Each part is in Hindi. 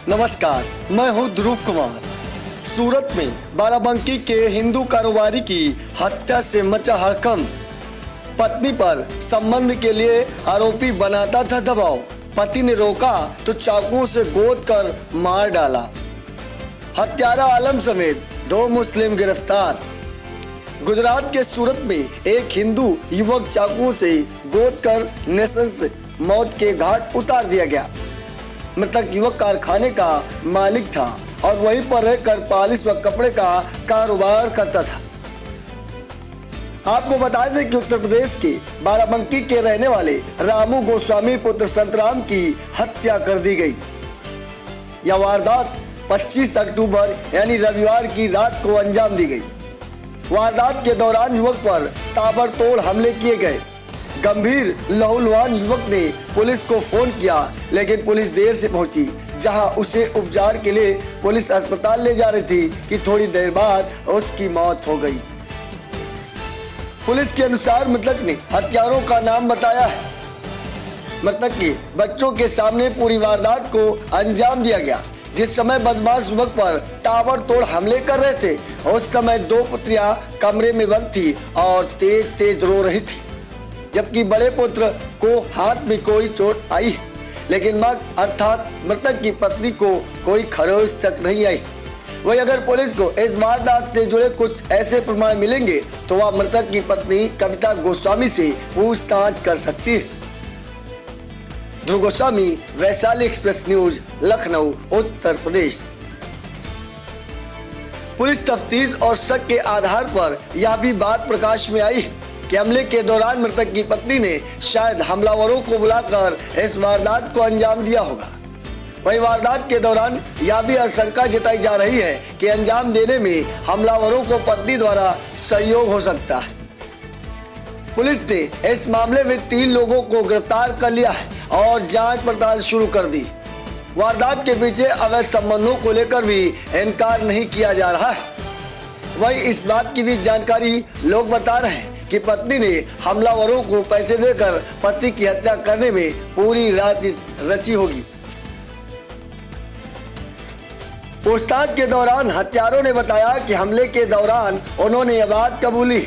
नमस्कार, मैं हूं ध्रुव कुमार। सूरत में बाराबंकी के हिंदू कारोबारी की हत्या से मचा हड़कंप। पत्नी पर संबंध के लिए आरोपी बनाता था दबाव। पति ने रोका तो चाकुओं से गोद कर मार डाला। हत्यारा आलम समेत 2 मुस्लिम गिरफ्तार। गुजरात के सूरत में एक हिंदू युवक चाकुओं से गोद कर नृशंस मौत के घाट उतार दिया गया। मृतक युवक कारखाने का मालिक था और वहीं पर रहकर पॉलिश व कपड़े का कारोबार करता था। आपको बता दें कि उत्तर प्रदेश के बाराबंकी के रहने वाले रामू गोस्वामी पुत्र संतराम की हत्या कर दी गई। यह वारदात 25 अक्टूबर यानी रविवार की रात को अंजाम दी गई। वारदात के दौरान युवक पर ताबड़तोड़ हमले किए गए। गंभीर लहूलुहान युवक ने पुलिस को फोन किया, लेकिन पुलिस देर से पहुंची। जहां उसे उपचार के लिए पुलिस अस्पताल ले जा रही थी कि थोड़ी देर बाद उसकी मौत हो गई। पुलिस के अनुसार मृतक ने हत्यारों का नाम बताया है। मृतक के बच्चों के सामने पूरी वारदात को अंजाम दिया गया। जिस समय बदमाश युवक पर ताबड़तोड़ हमले कर रहे थे, उस समय 2 पुत्रियां कमरे में बंद थी और तेज तेज रो रही थी, जबकि बड़े पुत्र को हाथ में कोई चोट आई, लेकिन मां अर्थात मृतक की पत्नी को कोई खरोच तक नहीं आई। वही अगर पुलिस को इस वारदात से जुड़े कुछ ऐसे प्रमाण मिलेंगे तो वह मृतक की पत्नी कविता गोस्वामी से पूछताछ कर सकती है। ध्रुव Goswami, Vaishali express news, Lucknow, Uttar Pradesh. Police तफ्तीश और शक के आधार पर यह भी बात प्रकाश में आई कि हमले के दौरान मृतक की पत्नी ने शायद हमलावरों को बुलाकर इस वारदात को अंजाम दिया होगा। वही वारदात के दौरान यह भी आशंका जताई जा रही है कि अंजाम देने में हमलावरों को पत्नी द्वारा सहयोग हो सकता है। पुलिस ने इस मामले में 3 लोगों को गिरफ्तार कर लिया है और जांच पड़ताल शुरू कर दी। वारदात के पीछे अवैध संबंधों को लेकर भी इनकार नहीं किया जा रहा है। वही इस बात की भी जानकारी लोग बता रहे हैं कि पत्नी ने हमलावरों को पैसे देकर पति की हत्या करने में पूरी रात रची होगी। पूछताछ के दौरान हत्यारों ने बताया कि हमले के दौरान उन्होंने यह बात कबूली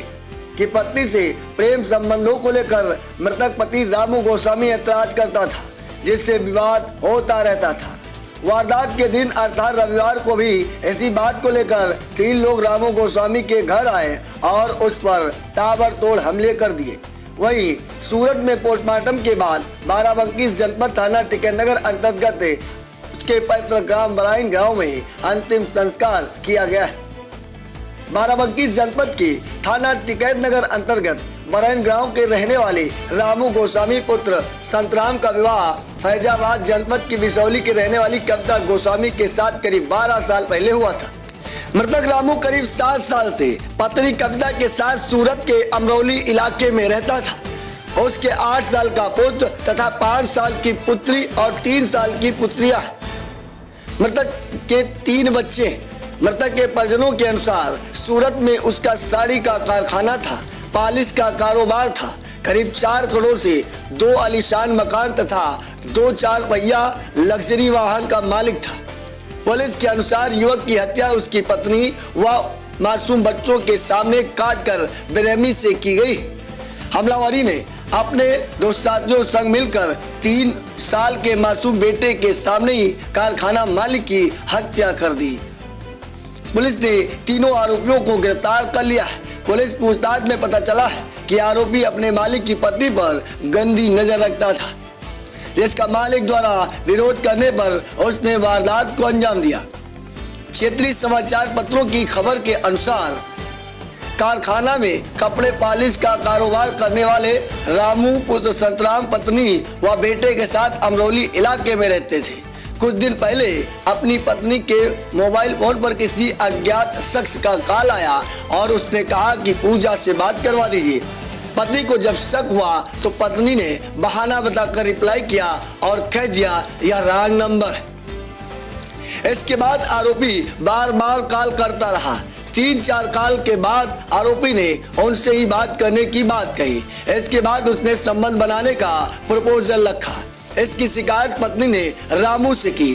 कि पत्नी से प्रेम संबंधों को लेकर मृतक पति रामू गोस्वामी ऐतराज करता था, जिससे विवाद होता रहता था। वारदात के दिन अर्थात रविवार को भी इसी बात को लेकर 3 लोग रामू गोस्वामी के घर आए और उस पर ताबड़तोड़ हमले कर दिए। वहीं सूरत में पोस्टमार्टम के बाद बाराबंकी जनपद थाना टिकैतनगर अंतर्गत उसके पैतृक ग्राम बराइन गांव में अंतिम संस्कार किया गया है। बाराबंकी जनपद के थाना टिकैतनगर अंतर्गत बराइन गांव के रहने वाले रामू गोस्वामी पुत्र संतराम का विवाह फैजाबाद जनपद की बिसौली के रहने वाली कविता गोस्वामी के साथ करीब 12 साल पहले हुआ था। मृतक रामू करीब 7 साल से पत्नी कविता के साथ सूरत के अमरौली इलाके में रहता था। उसके 8 साल का पुत्र तथा 5 साल की पुत्री और 3 साल की पुत्रियां। मृतक के 3 बच्चे। मृतक के परिजनों के अनुसार सूरत में उसका साड़ी का कारखाना था, पॉलिश का कारोबार था। करीब 4 करोड़ से 2 आलीशान मकान तथा 2 4 पहिया लग्जरी वाहन का मालिक था। पुलिस के अनुसार युवक की हत्या उसकी पत्नी व मासूम बच्चों के सामने काटकर बेरहमी से की गई। हमलावरी ने अपने 2 साथियों संग मिलकर 3 साल के मासूम बेटे के सामने ही कारखाना मालिक की हत्या कर दी। पुलिस ने तीनों आरोपियों को गिरफ्तार कर लिया है। पुलिस पूछताछ में पता चला है कि आरोपी अपने मालिक की पत्नी पर गंदी नजर रखता था, जिसका मालिक द्वारा विरोध करने पर उसने वारदात को अंजाम दिया। क्षेत्रीय समाचार पत्रों की खबर के अनुसार कारखाना में कपड़े पॉलिश का कारोबार करने वाले रामू पुत्र संतराम पत्नी व बेटे के साथ अमरौली इलाके में रहते थे। कुछ दिन पहले अपनी पत्नी के मोबाइल फोन पर किसी अज्ञात शख्स का कॉल आया और उसने कहा कि पूजा से बात करवा दीजिए। पत्नी को जब शक हुआ तो पत्नी ने बहाना बताकर रिप्लाई किया और कह दिया यह रॉन्ग नंबर है। इसके बाद आरोपी बार बार कॉल करता रहा। 3-4 कॉल के बाद आरोपी ने उनसे ही बात करने की बात कही। इसके बाद उसने संबंध बनाने का प्रपोजल रखा। इसकी शिकायत पत्नी ने रामू से की।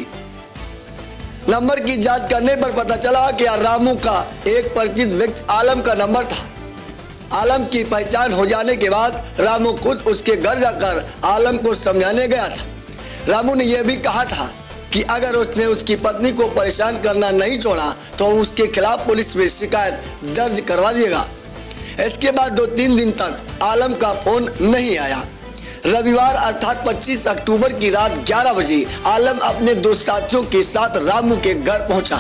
नंबर की जांच करने पर पता चला कि रामू का एक परिचित व्यक्ति आलम का नंबर था। आलम की पहचान हो जाने के बाद रामू खुद उसके घर जाकर आलम को समझाने गया था। रामू ने यह भी कहा था कि अगर उसने उसकी पत्नी को परेशान करना नहीं छोड़ा तो उसके खिलाफ पुलिस में शिकायत दर्ज करवा देगा। इसके बाद 2-3 दिन तक आलम का फोन नहीं आया। रविवार अर्थात 25 अक्टूबर की रात 11 बजे आलम अपने 2 साथियों के साथ रामू के घर पहुंचा।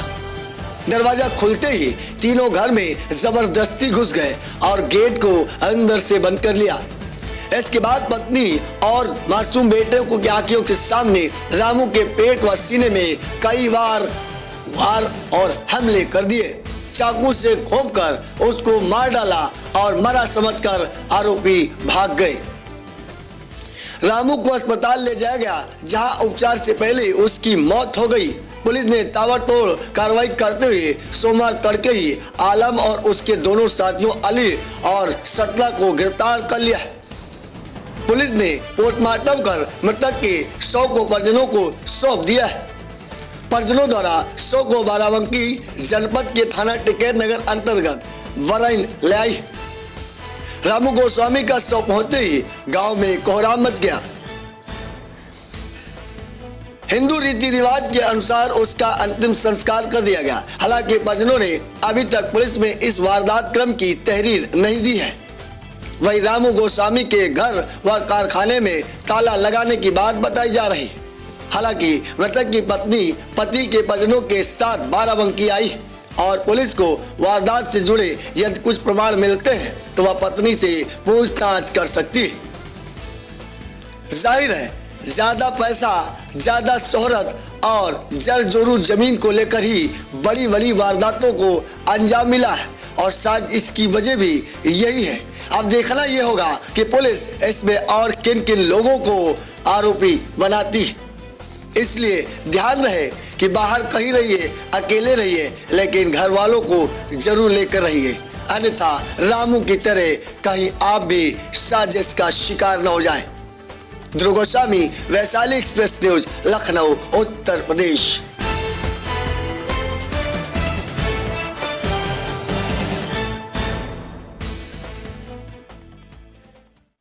दरवाजा खुलते ही तीनों घर में जबरदस्ती घुस गए और गेट को अंदर से बंद कर लिया। इसके बाद पत्नी और मासूम बेटे को आंखों के सामने रामू के पेट व सीने में कई बार वार और हमले कर दिए। चाकू से घोंपकर उसको मार डाला और मरा समझकर आरोपी भाग गए। रामू को अस्पताल ले जाया गया, जहां उपचार से पहले उसकी मौत हो गई। पुलिस ने ताबड़तोड़ कार्रवाई करते हुए सोमवार तड़के ही आलम और उसके दोनों साथियों अली और सतला को गिरफ्तार कर लिया। पुलिस ने पोस्टमार्टम कर मृतक के शव को परिजनों को सौंप दिया है। परिजनों द्वारा शव को बाराबंकी जनपद के थाना टिकैत नगर अंतर्गत वराइन ले आई। रामू गोस्वामी का शव पहुंचते ही गांव में कोहराम मच गया। हिंदू रीति रिवाज के अनुसार उसका अंतिम संस्कार कर दिया गया। हालांकि परिजनों ने अभी तक पुलिस में इस वारदात क्रम की तहरीर नहीं दी है। वही रामू गोस्वामी के घर व कारखाने में ताला लगाने की बात बताई जा रही। हालांकि मृतक की पत्नी पति के परिजनों के साथ बाराबंकी आई और पुलिस को वारदात से जुड़े यदि कुछ प्रमाण मिलते हैं तो वह पत्नी से पूछताछ कर सकती है। जाहिर है ज्यादा पैसा, ज्यादा शोहरत और जर जोरू जमीन को लेकर ही बड़ी बड़ी वारदातों को अंजाम मिला है और शायद इसकी वजह भी यही है। अब देखना यह होगा कि पुलिस इसमें और किन किन लोगों को आरोपी बनाती है। इसलिए ध्यान रहे कि बाहर कहीं रहिए, अकेले रहिए, लेकिन घर वालों को जरूर लेकर रहिए, अन्यथा रामू की तरह कहीं आप भी साजिश का शिकार न हो जाएं। ध्रुव गोस्वामी, वैशाली एक्सप्रेस न्यूज, लखनऊ, उत्तर प्रदेश।